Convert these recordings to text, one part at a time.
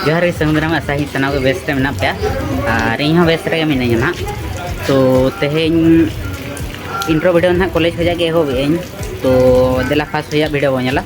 जोहार गे समुद्र में आशा ही सना को बेस्ट में पे और इन बेस्ट रे मिनाई ना तो तेहेन इंट्रो वीडियो ना कॉलेज हो जाके हो गए तो देला फास्ट हो वीडियो बोला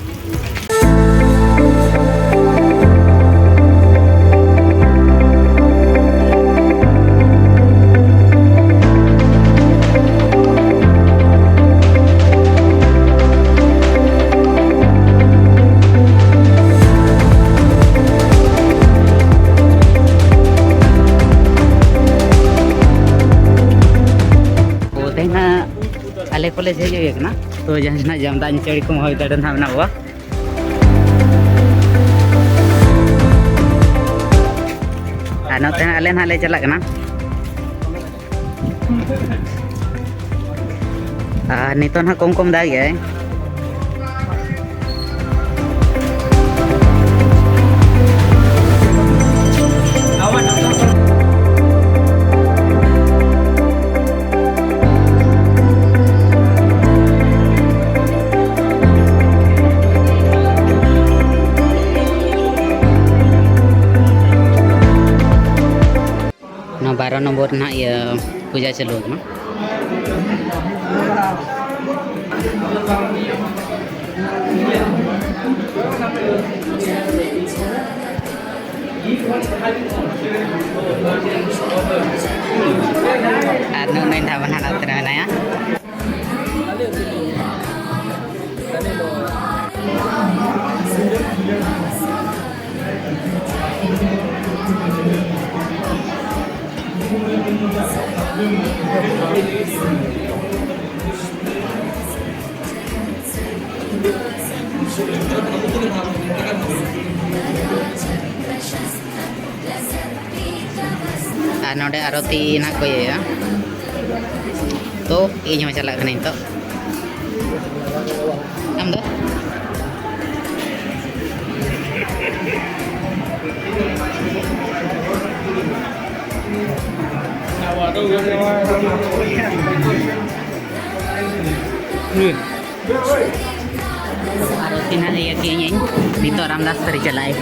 आले कॉलेज हजे ना तो जहाँ जमदा चढ़ी को हो दाड़े ना मेना बुआ नोते आले ना ले चला नितो ना कम कम दागे ना 12 नंबर ना ये पूजा चलो ना anu main taman anak terana ya नोडे आरती ना को या तो इन में चला कने तो आम दो आरती ना ये कि नितो रामदास तरी चलाए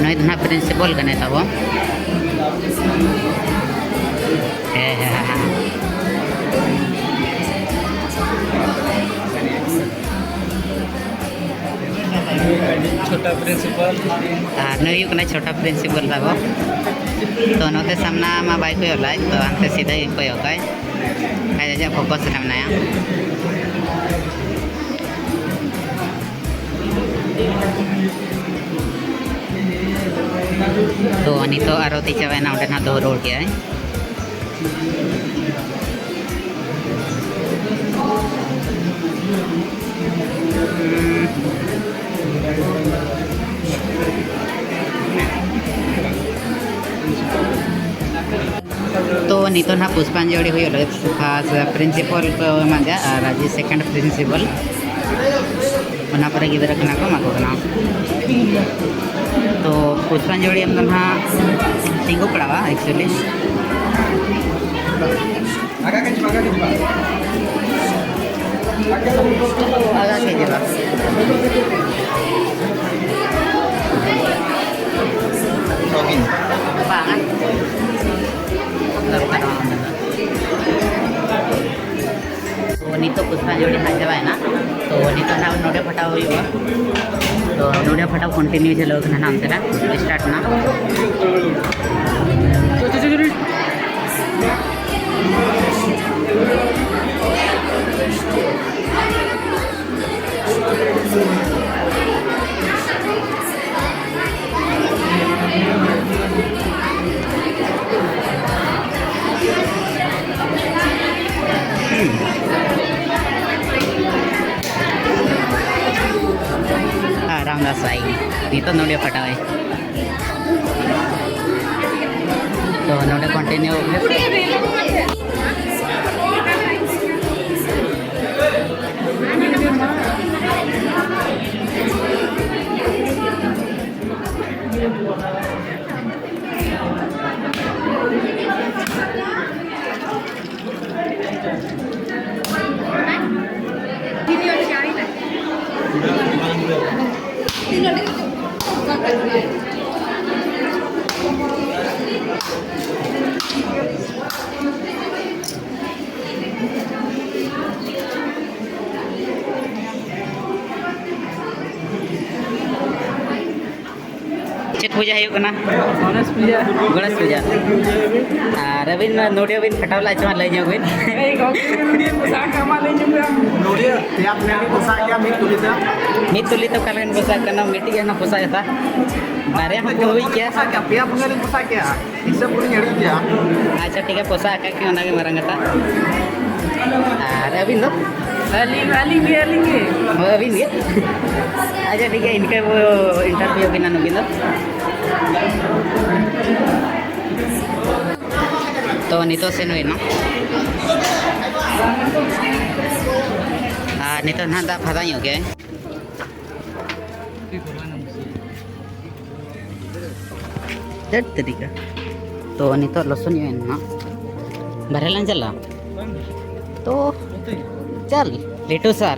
नई ना प्रिंसिपल कने तब छोटा प्रिंसिपल नई छोटा प्रिंसिपल तब तो नोते सामना मा बाइक होला तो अंते सीधा ही कोई होगा है जा फोकस ना बनाया तो नितो आरती चावे ना उठे ना दो रोड गया है तो नितो ना पुष्पांजलि हुई फर्स्ट प्रिंसिपल को मांगा और आज सेकंड प्रिंसिपल उना पर गिदरा कना को माको कना तो पुष्पांजलि हम ना तिंगो पड़ावा एक्चुअली आगा के जवा banget nito पुष्पांजलि हाजे ना तो नितो ना नोडे फटाव हुआ तो नोडे फटाव कंटिन्यू चलो ना नाम तेरा स्टार्ट ना रामदास आई नितो नोडे फटावे तो नोडे कंटिन्यू चेक पूजा है कना गणेश पूजा गणेश पूजा रविन नोडियो बिन फटावला चमा लई जो बिन ए गौकी पोशाक कमा ले जुगा नोडिया या अपने पोशाक क्या मिट तुलिता मित तुलित कालन पोशाक कना मिट्टी के ना पोशाक था बारे हम को हुई क्या पोशाक क्या पिया पंगल पोशाक क्या इससे पूरी हड़ी क्या अच्छा ठीक है पोशाक के ओना के मारंगता रविन दो अली के अभी नहीं अच्छा ठीक है इनका वो इंटरव्यू भी ना नबिन तो नितो से नुई ना नितो ना दा फादा यो के दट तरीका तो नितो लसन यो ना भरेलन चला तो चल लेटो सर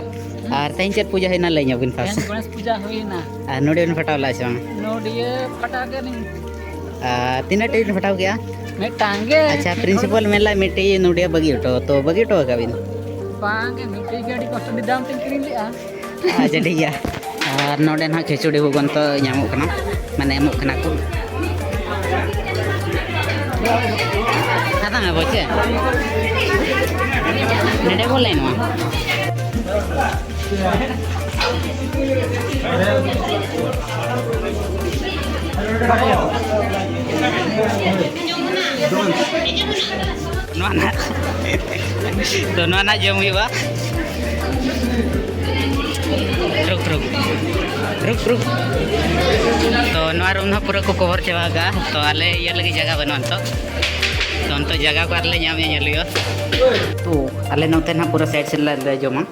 और तैन चेक पूजा है ना लई बिन पास गणेश पूजा हुईना नोडियो बिन फटावला छ नोडिये फटा के नहीं तीन टेन फटाव गया मैं टांगे अच्छा प्रिंसिपल मेला मिट्टी नोडिया बगी उठो तो बगी उठो का बिन पांगे मिट्टी गाड़ी कष्ट दी दाम तीन किरी लिया अच्छा ठीक है और नोडे ना खिचड़ी भोगन तो नामो कना माने एमो कना को खाता ना बचे नेडे बोले ना तो नोना जम हुआ रुक रुक रुक रुक तो नवा रूम पूरा को कवर चागा तो आले ये लगी जगह बनवा तो जगह को आले नाम ये तो आले नोते ना पूरा साइड से ले जमा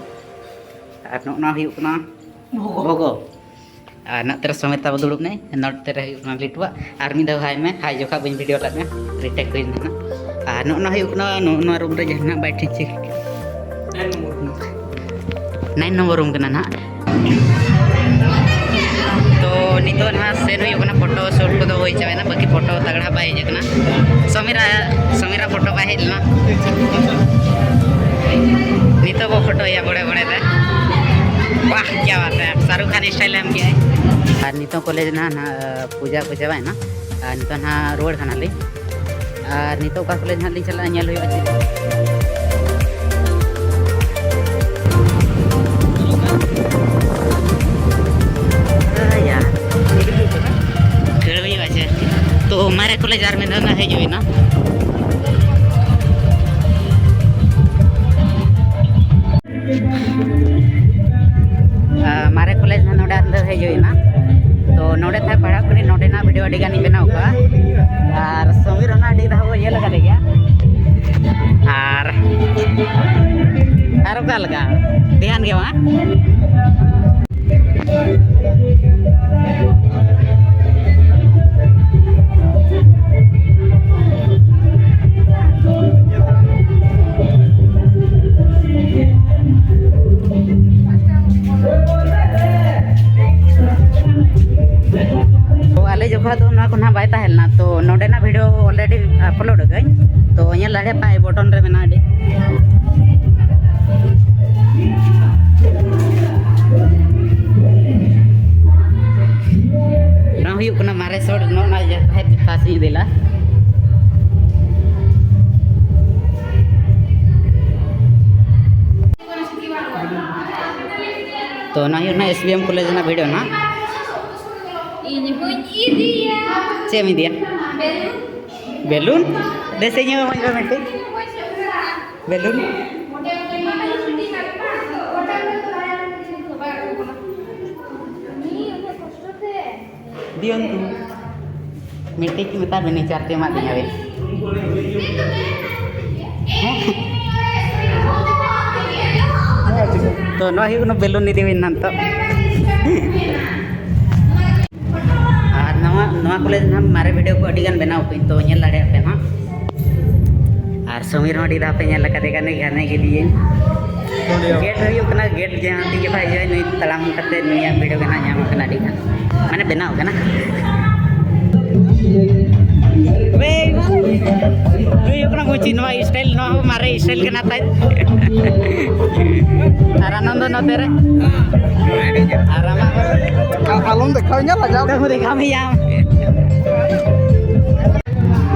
और नोना हुना भोगो और नतर समेत अब दुड़ब ने नोटे रहे लिटवा और मिदा हाय में हाय जोखा बन वीडियो ला में रिटेक हुई ना और नोना हुना रूम रे जहना बैठी छी 9 नंबर रूम कना ना तो नितो ना सेन हुई फोटो शूट को होई चावे ना बाकी फोटो तगड़ा बाई जकना समीरा फोटो बाई ना नितो वो फोटो या बड़े बड़े दे वाह क्या बात है शाहरुख खान स्टाइल हम किया है और नितो कॉलेज ना पूजा को जावे ना नितो ना रोड खाना ले और नितो का कॉलेज ना ले चला नेल हुई तो हमारे कॉलेज आर में ना है जो ना हमारे कॉलेज में नोडे अंदर है जो ना तो नोडे था पढ़ा करी नोडे ना वीडियो अड़ी गानी बनाओ का और समीर ना अड़ी दा वो ये लगा दे गया और का लगा ध्यान के वहां जोखा तो ना कोना बाय ताहेलना तो नोडे ना वीडियो ऑलरेडी अपलोड गई तो ये लड़े पाए बटन रे बना दे ना हुई कोना मारे सोड नो ना जे है फासी देला तो ना ही ना एसबीएम कॉलेज ना वीडियो ना चे मी दिया बेलून देसे ᱧᱮ ᱢᱟᱧ ᱢᱮᱴᱮ बेलून दियन तू मेटे की मता बने चारते मा दिया वे तो नो ही नो बेलून नि देविन नंत नवा कॉलेज ना मारे वीडियो को अड़ी गान बनाओ पे तो नेल लड़े पे ना और समीर अड़ी दा पे नेल लगा देगा नहीं घरने के लिए गेट हुई कना गेट जहां ती के भाई जाय नहीं तलाम करते निया वीडियो गाना नाम कना अड़ी गान माने बनाओ कना वे ये कना मोची नवा स्टाइल नवा मारे स्टाइल कना ताई और आनंद न तेरे आराम आलम देखा nya la देखो देखा मैं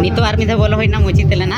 नितो आर मिधा बोलो होइना मुची तेलेना